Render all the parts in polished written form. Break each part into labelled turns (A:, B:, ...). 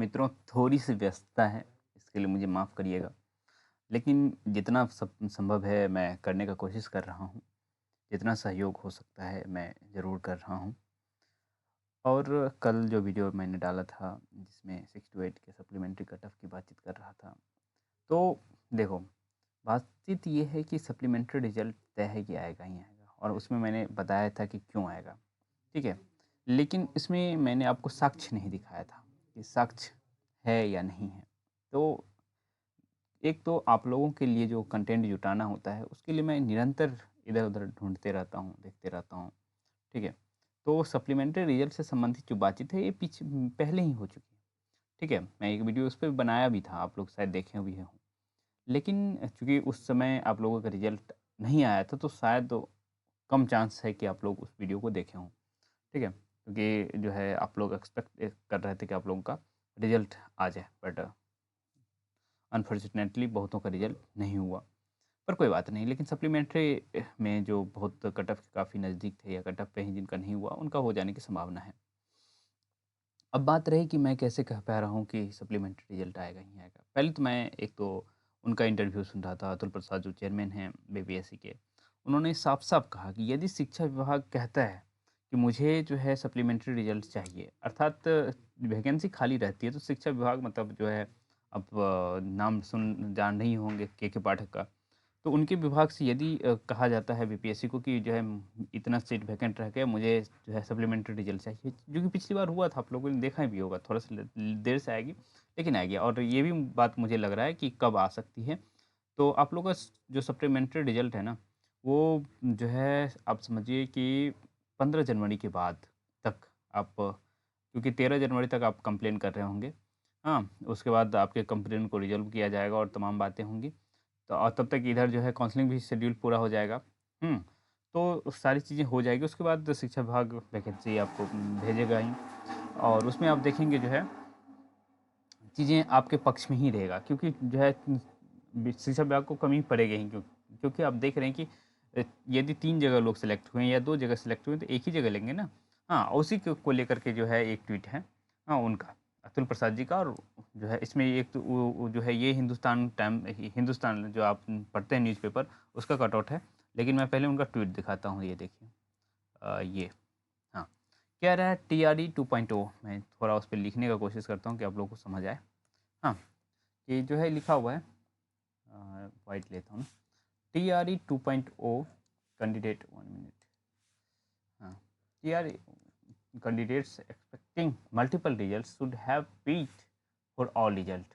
A: मित्रों, थोड़ी-सी व्यस्तता है, इसके लिए मुझे माफ़ करिएगा। लेकिन जितना संभव है मैं करने का कोशिश कर रहा हूँ, जितना सहयोग हो सकता है मैं ज़रूर कर रहा हूँ। और कल जो वीडियो मैंने डाला था जिसमें 6 टू 8 के सप्लीमेंट्री कट ऑफ की बातचीत कर रहा था। तो देखो, बातचीत ये है कि सप्लीमेंट्री रिज़ल्ट तय है कि आएगा ही आएगा और उसमें मैंने बताया था कि क्यों आएगा, ठीक है? लेकिन इसमें मैंने आपको साक्ष्य नहीं दिखाया था कि साक्ष्य है या नहीं है। तो एक तो आप लोगों के लिए जो कंटेंट जुटाना होता है, उसके लिए मैं निरंतर इधर-उधर ढूँढते रहता हूँ, देखते रहता हूँ, ठीक है? तो सप्लीमेंट्री रिज़ल्ट से संबंधित जो बातचीत है, ये पहले ही हो चुकी है, ठीक है? मैं एक वीडियो उस पे बनाया भी था, आप लोग शायद देखे भी हों। लेकिन चूँकि उस समय आप लोगों का रिज़ल्ट नहीं आया था, तो शायद कम चांस है कि आप लोग उस वीडियो को देखे हों, ठीक है? क्योंकि जो है आप लोग एक्सपेक्ट कर रहे थे कि आप लोगों का रिज़ल्ट आ जाए, बट अनफॉर्चुनेटली बहुतों का रिज़ल्ट नहीं हुआ। पर कोई बात नहीं, लेकिन सप्लीमेंट्री में जो बहुत कट ऑफ के काफ़ी नज़दीक थे या कट ऑफ पे ही जिनका नहीं हुआ, उनका हो जाने की संभावना है। अब बात रही कि मैं कैसे कह पा रहा हूँ कि सप्लीमेंट्री रिज़ल्ट आएगा ही आएगा। पहले तो मैं एक तो उनका इंटरव्यू सुन रहा था, अतुल प्रसाद जो चेयरमैन हैं बीपीएससी के। उन्होंने साफ-साफ कहा कि यदि शिक्षा विभाग कहता है कि मुझे जो है सप्लीमेंट्री रिज़ल्ट चाहिए, अर्थात वैकेंसी खाली रहती है तो शिक्षा विभाग मतलब जो है, अब नाम सुन जान नहीं होंगे के पाठक का। तो उनके विभाग से यदि कहा जाता है बीपीएससी को कि जो है इतना सीट वैकेंट रह गया, मुझे जो है सप्लीमेंट्री रिजल्ट चाहिए, जो कि पिछली बार हुआ था, आप लोगों ने देखा भी होगा, थोड़ा-सा देर से आएगी, लेकिन आएगी। और ये भी बात मुझे लग रहा है कि कब आ सकती है। तो आप लोगों का जो सप्लीमेंट्री रिजल्ट है ना, वो जो है आप समझिए कि 15 जनवरी के बाद तक आप, क्योंकि 13 जनवरी तक आप कंप्लेन कर रहे होंगे। हाँ, उसके बाद आपके कंप्लेन को रिज़ॉल्व किया जाएगा और तमाम बातें होंगी। तो और तब तक इधर जो है काउंसलिंग भी शेड्यूल पूरा हो जाएगा। हुँ, तो सारी चीज़ें हो जाएगी, उसके बाद शिक्षा विभाग वैकेंसी आपको भेजेगा ही और उसमें आप देखेंगे जो है चीज़ें आपके पक्ष में ही रहेगा, क्योंकि जो है शिक्षा विभाग को कमी पड़ेगी ही, क्योंकि आप देख रहे हैं कि यदि 3 जगह लोग सेलेक्ट हुए हैं या 2 जगह सेलेक्ट हुए हैं, तो एक ही जगह लेंगे ना। हाँ, उसी को लेकर के जो है एक ट्वीट है, हाँ, उनका, अतुल प्रसाद जी का। और जो है इसमें एक तो वो जो है ये हिंदुस्तान जो आप पढ़ते हैं न्यूज़पेपर, उसका कटआउट है। लेकिन मैं पहले उनका ट्वीट दिखाता हूँ, ये देखिए। ये, हाँ, कह रहा है टीआरई 2.0। मैं थोड़ा उस पे लिखने का कोशिश करता हूँ कि आप लोगों को समझ आए। हाँ, ये जो है लिखा हुआ है, वाइट लेता हूँ। TRE 2.0 कैंडिडेट, 1 मिनट। हाँ, TRE candidates expecting multiple results should have wait for all result,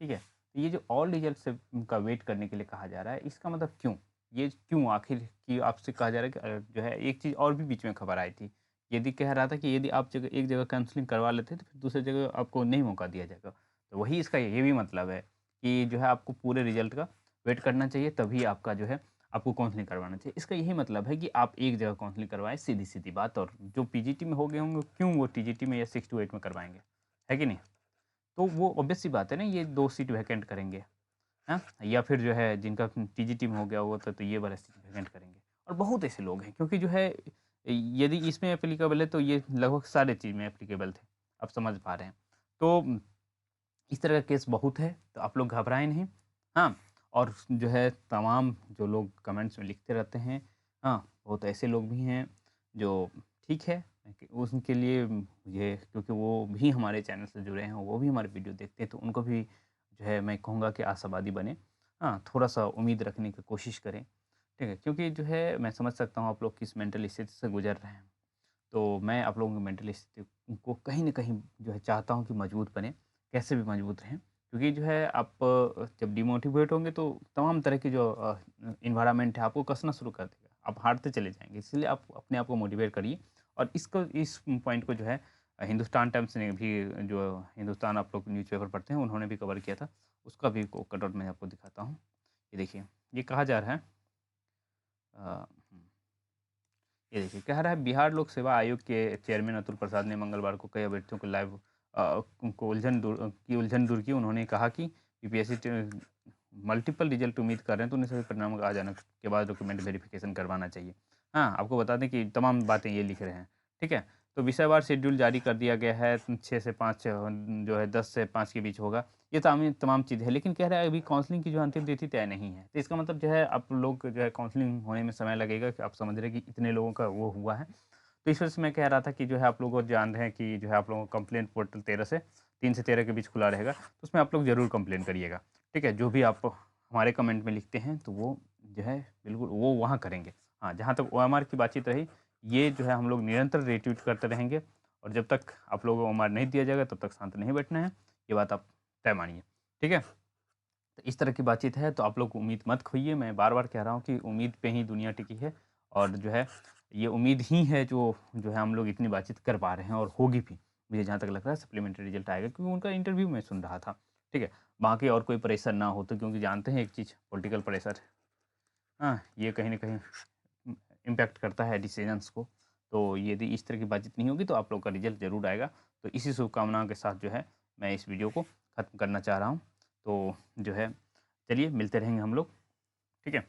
A: ठीक है? तो ये जो ऑल रिजल्ट से का वेट करने के लिए कहा जा रहा है, इसका मतलब क्यों? ये क्यों आखिर कि आपसे कहा जा रहा है कि जो है एक चीज़ और भी बीच में खबर आई थी। यदि कह रहा था कि यदि आप एक जगह काउंसलिंग करवा लेते हैं, तो फिर दूसरी जगह आपको नहीं मौका दिया जाएगा। तो वही इसका ये भी मतलब है कि जो है आपको पूरे रिजल्ट का वेट करना चाहिए, तभी आपका जो है आपको काउंसलिंग करवाना चाहिए। इसका यही मतलब है कि आप एक जगह काउंसलिंग करवाएँ, सीधी-सीधी बात। और जो पीजीटी में हो गए होंगे, क्यों वो टीजीटी में या 6 टू 8 में करवाएँगे, है कि नहीं? तो वो ऑब्वियस सी बात है ना, ये 2 सीट वैकेंट करेंगे, हाँ? या फिर जो है जिनका टीजीटी में हो गया होगा तो ये वाला सीट वैकेंट करेंगे। और बहुत ऐसे लोग हैं, क्योंकि जो है यदि इसमें एप्लीकेबल है तो ये लगभग सारे चीज़ में एप्लीकेबल थे। आप समझ पा रहे हैं। तो इस तरह का केस बहुत है, तो आप लोग घबराएँ नहीं। हाँ, और जो है तमाम जो लोग कमेंट्स में लिखते रहते हैं, हाँ, बहुत ऐसे लोग भी हैं जो, ठीक है, उनके लिए मुझे, क्योंकि वो भी हमारे चैनल से जुड़े हैं, वो भी हमारे वीडियो देखते हैं, तो उनको भी जो है मैं कहूँगा कि आशावादी बनें। हाँ, थोड़ा-सा उम्मीद रखने की कोशिश करें, ठीक है? क्योंकि जो है मैं समझ सकता हूँ आप लोग किस मेंटल स्थिति से गुज़र रहे हैं। तो मैं आप लोगों की मेंटल स्थिति को कहीं न कहीं जो है चाहता हूँ कि मजबूत बने, कैसे भी मजबूत रहें। क्योंकि जो है आप जब डिमोटिवेट होंगे तो तमाम तरह की जो एनवायरनमेंट है आपको कसना शुरू कर देगा। आप हारते चले जाएँगे। इसलिए आप अपने आप को मोटिवेट करिए। और इस पॉइंट को जो है हिंदुस्तान टाइम्स ने भी, जो हिंदुस्तान आप लोग न्यूज़पेपर पढ़ते हैं, उन्होंने भी कवर किया था। उसका भी को कटआउट मैं आपको दिखाता हूँ। ये देखिए, ये कहा जा रहा है, अ, ये देखिए, कह रहा है बिहार लोक सेवा आयोग के चेयरमैन अतुल प्रसाद ने मंगलवार को कई अभ्यर्थियों को लाइव उलझन दूर की। उन्होंने कहा कि यूपीएससी मल्टीपल रिजल्ट उम्मीद कर रहे हैं, तो उन्हें सभी परिणामों का आ जाने के बाद डॉक्यूमेंट वेरिफिकेशन करवाना चाहिए। हाँ, आपको बता दें कि तमाम बातें ये लिख रहे हैं, ठीक है? तो विषयवार शेड्यूल जारी कर दिया गया है, 6 से 5 जो है 10 से 5 के बीच होगा। ये तमाम चीज़ें हैं, लेकिन कह रहा है अभी काउंसलिंग की जो अंतिम तिथि तय नहीं है। तो इसका मतलब जो है आप लोग जो है काउंसलिंग होने में समय लगेगा, कि आप समझ रहे हैं कि इतने लोगों का वो हुआ है। तो इस वजह से मैं कह रहा था कि जो है आप लोग जान रहे हैं कि जो है आप लोगों का कंप्लेंट पोर्टल 3 से 13 के बीच खुला रहेगा, तो उसमें आप लोग ज़रूर कंप्लेन करिएगा। ठीक है? जो भी आप हमारे कमेंट में लिखते हैं, तो वो जो है बिल्कुल वो वहाँ करेंगे। हाँ, जहाँ तक ओएमआर की बातचीत रही, ये जो है हम लोग निरंतर रिट्वीट करते रहेंगे, और जब तक आप लोगों को ओएमआर नहीं दिया जाएगा तब तक शांत नहीं बैठना है। ये बात आप तय मानिए। ठीक है? तो इस तरह की बातचीत है, तो आप लोग उम्मीद मत खोइए। मैं बार-बार कह रहा हूँ कि उम्मीद पे ही दुनिया टिकी है, और जो है ये उम्मीद ही है जो है हम लोग इतनी बातचीत कर पा रहे हैं, और होगी भी। मुझे जहाँ तक लग रहा है सप्लीमेंट्री रिजल्ट आएगा, क्योंकि उनका इंटरव्यू मैं सुन रहा था। ठीक है? बाकी और कोई प्रेशर ना हो, तो क्योंकि जानते हैं एक चीज़, पॉलिटिकल प्रेशर, हाँ, ये कहीं न कहीं इम्पैक्ट करता है डिसीज़न्स को। तो यदि इस तरह की बातचीत नहीं होगी, तो आप लोग का रिज़ल्ट ज़रूर आएगा। तो इसी शुभकामनाओं के साथ जो है मैं इस वीडियो को ख़त्म करना चाह रहा हूँ। तो जो है चलिए मिलते रहेंगे हम लोग, ठीक है?